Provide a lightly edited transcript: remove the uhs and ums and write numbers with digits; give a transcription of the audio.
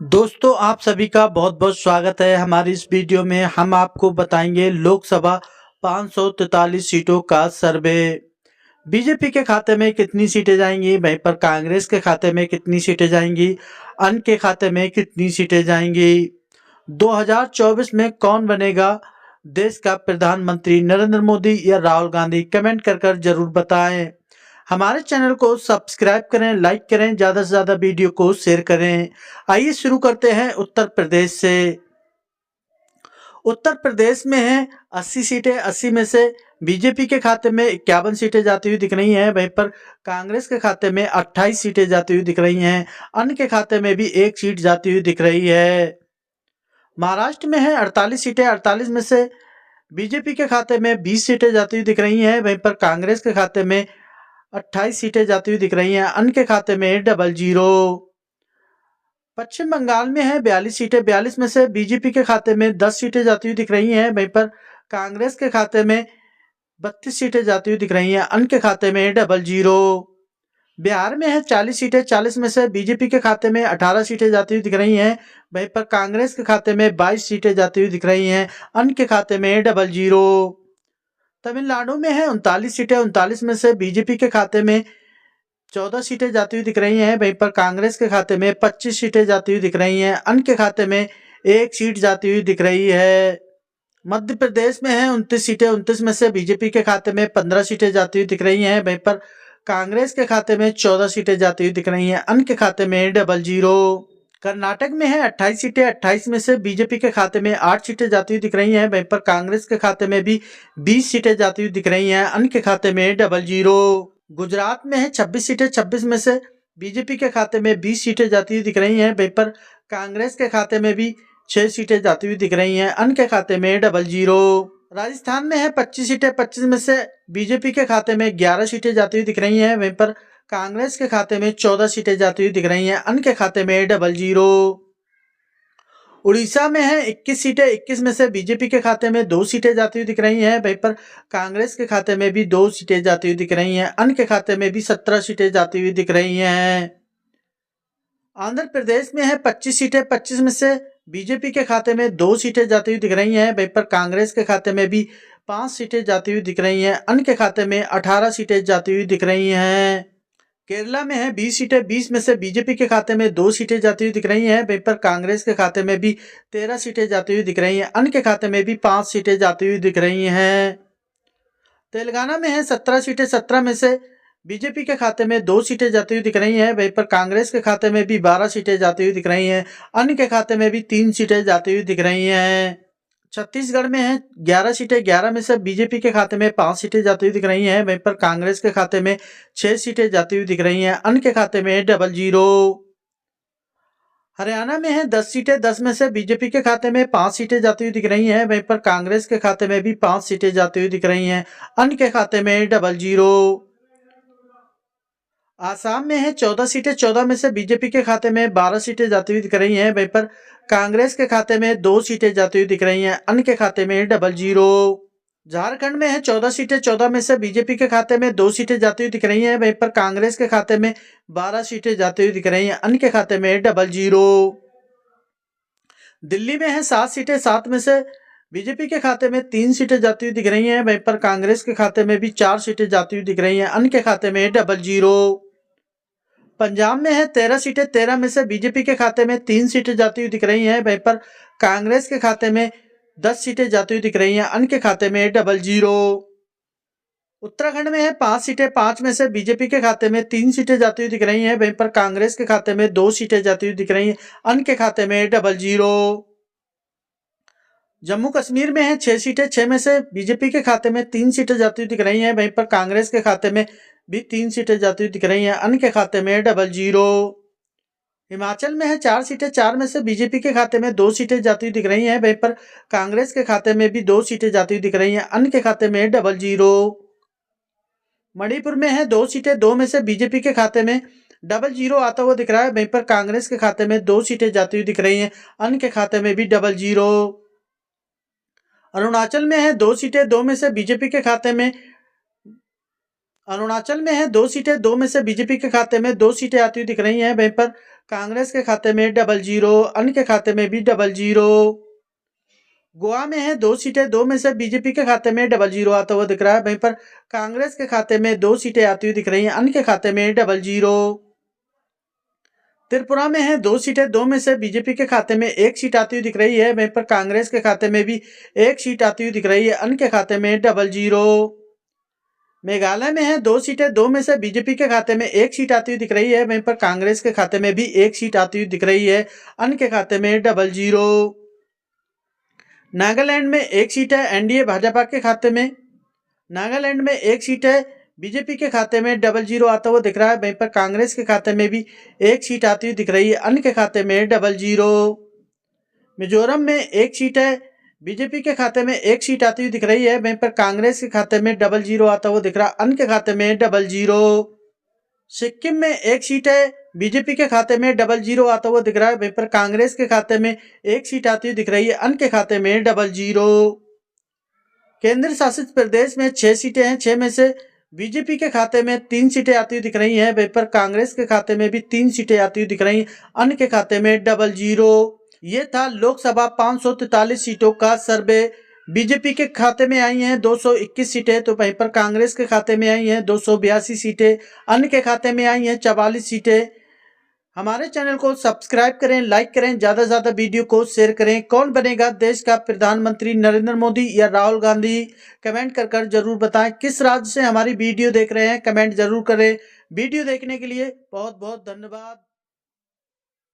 दोस्तों आप सभी का बहुत बहुत स्वागत है। हमारी इस वीडियो में हम आपको बताएंगे लोकसभा 543 सीटों का सर्वे। बीजेपी के खाते में कितनी सीटें जाएंगी, वहीं पर कांग्रेस के खाते में कितनी सीटें जाएंगी, अन्य के खाते में कितनी सीटें जाएंगी। 2024 में कौन बनेगा देश का प्रधानमंत्री, नरेंद्र मोदी या राहुल गांधी? कमेंट कर जरूर बताएं। हमारे चैनल को सब्सक्राइब करें, लाइक करें, ज़्यादा से ज़्यादा वीडियो को शेयर करें। आइए शुरू करते हैं उत्तर प्रदेश से। उत्तर प्रदेश में है 80 सीटें। 80 में से बीजेपी के खाते में 51 सीटें जाती हुई दिख रही हैं, वहीं पर कांग्रेस के खाते में 28 सीटें जाती हुई दिख रही हैं। अन्य के खाते में भी 1 सीट जाती हुई दिख रही है। महाराष्ट्र में है 48 सीटें। 48 में से बीजेपी के खाते में 20 सीटें जाती हुई दिख रही हैं, वहीं पर कांग्रेस के खाते में 28 सीटें जाती हुई दिख रही हैं। अन्य के खाते में 00। पश्चिम बंगाल में है 42 सीटें। 42 में से बीजेपी के खाते में 10 सीटें जाती हुई दिख रही हैं, वहीं पर कांग्रेस के खाते में 32 सीटें जाती हुई दिख रही हैं। अन्य के खाते में 00। बिहार में है 40 सीटें। 40 में से बीजेपी के खाते में 18 सीटें जाती हुई दिख रही हैं, वहीं पर कांग्रेस के खाते में 22 सीटें जाती हुई दिख रही हैं। अन्य के खाते में 00। तमिलनाडु में है 39 सीटें। 39 में से बीजेपी के खाते में 14 सीटें जाती हुई दिख रही हैं, वहीं पर कांग्रेस के खाते में 25 सीटें जाती हुई दिख रही हैं। अन्य के खाते में 1 सीट जाती हुई दिख रही है। मध्य प्रदेश में है 29 सीटें। 29 में से बीजेपी के खाते में 15 सीटें जाती हुई दिख रही हैं, वहीं पर कांग्रेस के खाते में 14 सीटें जाती हुई दिख रही हैं। अन्य के खाते में 00। कर्नाटक में है 28 सीटें। 28 में से बीजेपी के खाते में 8 सीटें जाती हुई दिख रही हैं, वहीं पर कांग्रेस के खाते में भी 20 सीटें जाती हुई दिख रही हैं। अन्य के खाते में 00। गुजरात में है 26 सीटें। 26 में से बीजेपी के खाते में 20 सीटें जाती हुई दिख रही हैं, वहीं पर कांग्रेस के खाते में भी 6 सीटें जाती हुई दिख रही हैं। अन्य के खाते में 00। राजस्थान में है 25 सीटें। 25 में से बीजेपी के खाते में 11 सीटें जाती हुई दिख रही हैं, वहीं पर कांग्रेस के खाते में 14 सीटें जाती हुई दिख रही हैं। अन्य के खाते में 00। उड़ीसा में है 21 सीटें। 21 में से बीजेपी के खाते में 2 सीटें जाती हुई दिख रही हैं, वहीं पर कांग्रेस के खाते में भी 2 सीटें जाती हुई दिख रही हैं। अन्य के खाते में भी 17 सीटें जाती हुई दिख रही हैं। आंध्र प्रदेश में है 25 सीटें। 25 में से बीजेपी के खाते में 2 सीटें जाती हुई दिख रही हैं, वहीं पर कांग्रेस के खाते में भी 5 सीटें जाती हुई दिख रही हैं। अन्य के खाते में 18 सीटें जाती हुई दिख रही हैं। केरला में है 20 सीटें। 20 में से बीजेपी के खाते में 2 सीटें जाती हुई दिख रही हैं, वहीं पर कांग्रेस के खाते में भी 13 सीटें जाती हुई दिख रही हैं। अन्य के खाते में भी 5 सीटें जाती हुई दिख रही हैं। तेलंगाना में है 17 सीटें। 17 में से बीजेपी के खाते में 2 सीटें जाती हुई दिख रही हैं, वहीं पर कांग्रेस के खाते में भी 12 सीटें जाती हुई दिख रही हैं। अन्य के खाते में भी 3 सीटें जाती हुई दिख रही हैं। छत्तीसगढ़ में है 11 सीटें। 11 में से बीजेपी के खाते में 5 सीटें जाती हुई दिख रही हैं, वहीं पर कांग्रेस के खाते में 6 सीटें जाती हुई दिख रही हैं। अन्य के खाते में 00। हरियाणा में है 10 सीटें। 10 में से बीजेपी के खाते में 5 सीटें जाती हुई दिख रही हैं, वहीं पर कांग्रेस के खाते में भी 5 सीटें जाती हुई दिख रही हैं। अन्य के खाते में 00। आसाम में है 14 सीटें। 14 में से बीजेपी के खाते में 12 सीटें जाती हुई दिख रही हैं, वहीं पर कांग्रेस के खाते में 2 सीटें जाती हुई दिख रही हैं। अन्य के खाते में 00। झारखंड में है 14 सीटें। 14 में से बीजेपी के खाते में 2 सीटें जाती हुई दिख रही हैं, वहीं पर कांग्रेस के खाते में 12 सीटें जाती हुई दिख रही हैं। अन्य के खाते में 00। दिल्ली में है 7 सीटें। 7 में से बीजेपी के खाते में 3 सीटें जाती हुई दिख रही हैं, वहीं पर कांग्रेस के खाते में भी 4 सीटें जाती हुई दिख रही हैं। अन्य के खाते में 00। पंजाब में है 13 सीटें। 13 में से बीजेपी के खाते में 3 सीटें जाती हुई दिख रही हैं, वहीं पर कांग्रेस के खाते में 10 सीटें जाती हुई दिख रही हैं। अन्य के खाते में 00। उत्तराखंड में है 5 सीटें। 5 में से बीजेपी के खाते में 3 सीटें जाती हुई दिख रही हैं, वहीं पर कांग्रेस के खाते में 2 सीटें जाती हुई दिख रही हैं। अन्य के खाते में 00। जम्मू कश्मीर में है 6 सीटें। 6 में से बीजेपी के खाते में 3 सीटें जाती हुई दिख रही हैं, वहीं पर कांग्रेस के खाते में भी 3 सीटें जाती हुई दिख रही हैं। अन्य के खाते में 00। हिमाचल में है 4 सीटें। 4 में से बीजेपी के खाते में 2 सीटें जाती हुई दिख रही हैं, वहीं पर कांग्रेस के खाते में भी 2 सीटें जाती हुई दिख रही हैं। अन्य के खाते में 00। मणिपुर में है 2 सीटें। 2 में से बीजेपी के खाते में 00 आता हुआ दिख रहा है, वहीं पर कांग्रेस के खाते में 2 सीटें जाती हुई दिख रही हैं। अन्य के खाते में भी 00। अरुणाचल में है 2 सीटें। 2 में से बीजेपी के खाते में अरुणाचल में है 2 सीटें। 2 में से बीजेपी के खाते में 2 सीटें आती हुई दिख रही हैं, वहीं पर कांग्रेस के खाते में 00, अन्य के खाते में भी 00। गोवा में है 2 सीटें, 2 में से बीजेपी के खाते में 00 आता हुआ दिख रहा है, वहीं पर कांग्रेस के खाते में 2 सीटें आती हुई दिख रही हैं, अन्य के खाते में 00। त्रिपुरा में है 2 सीटें, 2 में से बीजेपी के खाते में 1 सीट आती हुई दिख रही है, वहीं पर कांग्रेस के खाते में भी 1 सीट आती हुई दिख रही है, अन्य के खाते में 00। मेघालय में है 2 सीटें, 2 में से बीजेपी के खाते में 1 सीट आती हुई दिख रही है, वहीं पर कांग्रेस के खाते में भी 1 सीट आती हुई दिख रही है, अन्य के खाते में 00। नागालैंड में 1 सीट है एनडीए भाजपा के खाते में। नागालैंड में 1 सीट है बीजेपी के खाते में 00 आता हुआ दिख रहा है, वहीं पर कांग्रेस के खाते में भी 1 सीट आती हुई दिख रही है, अन्य के खाते में 00। मिजोरम में 1 सीट है बीजेपी के खाते में 1 सीट आती हुई दिख रही है, वहीं पर कांग्रेस के खाते में 00 आता हुआ दिख रहा है, अन्य के खाते में 00। सिक्किम में 1 सीट है बीजेपी के खाते में 00 आता हुआ दिख रहा है, वहीं पर कांग्रेस के खाते में 1 सीट आती हुई दिख रही है, अन्य के खाते में 00। केंद्र शासित प्रदेश में 6 सीटें हैं, 6 में से बीजेपी के खाते में 3 सीटें आती हुई दिख रही हैं, वहीं पर कांग्रेस के खाते में भी 3 सीटें आती हुई दिख रही हैं, अन्य के खाते में 00। ये था लोकसभा 543 सीटों का सर्वे। बीजेपी के खाते में आई हैं 221 सीटें, तो वहीं पर कांग्रेस के खाते में आई हैं 282 सीटें, अन्य के खाते में आई हैं 44 सीटें। हमारे चैनल को सब्सक्राइब करें, लाइक करें, ज़्यादा से ज़्यादा वीडियो को शेयर करें। कौन बनेगा देश का प्रधानमंत्री, नरेंद्र मोदी या राहुल गांधी? कमेंट कर जरूर बताएं। किस राज्य से हमारी वीडियो देख रहे हैं, कमेंट जरूर करें। वीडियो देखने के लिए बहुत बहुत धन्यवाद।